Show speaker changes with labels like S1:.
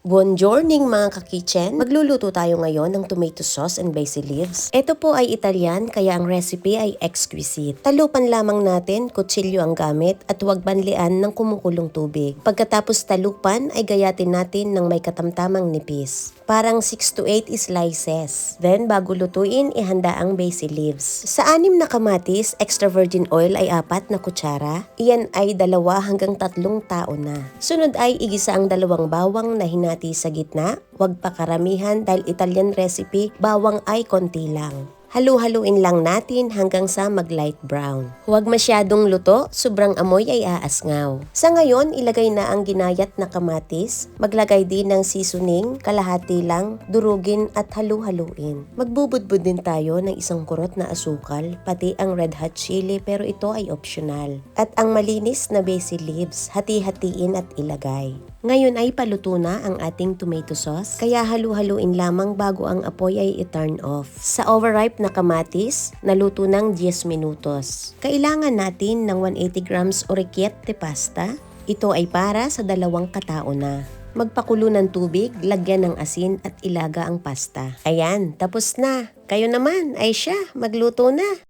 S1: Buongiorning mga ka-kitchen! Magluluto tayo ngayon ng tomato sauce and basil leaves. Ito po ay Italian kaya ang recipe ay exquisite. Talupan lamang natin, kutsilyo ang gamit at huwag banlian ng kumukulong tubig. Pagkatapos talupan ay gayatin natin ng may katamtamang nipis. Parang 6 to 8 slices. Then bago lutuin, ihanda ang basil leaves. Sa 6 na kamatis, extra virgin oil ay 4 na kutsara. Iyan ay 2 hanggang 3 tao na. Sunod ay igisa ang 2 bawang na hinati sa gitna, huwag pa karamihan dahil Italian recipe, bawang ay konti lang. Halu-haluin lang natin hanggang sa mag-light brown. Huwag masyadong luto, sobrang amoy ay aasngaw. Sa ngayon, ilagay na ang ginayat na kamatis, maglagay din ng seasoning, kalahati lang, durugin at halu-haluin. Magbubudbud din tayo ng 1 kurot na asukal, pati ang red hot chili pero ito ay optional. At ang malinis na basil leaves, hati-hatiin at ilagay. Ngayon ay paluto na ang ating tomato sauce, kaya halu-haluin lamang bago ang apoy ay i-turn off. Sa overripe na kamatis, naluto ng 10 minutos. Kailangan natin ng 180 grams orecchiette pasta. Ito ay para sa 2 katao na. Magpakulo ng tubig, lagyan ng asin at ilaga ang pasta. Ayan, tapos na. Kayo naman, ay siya, magluto na.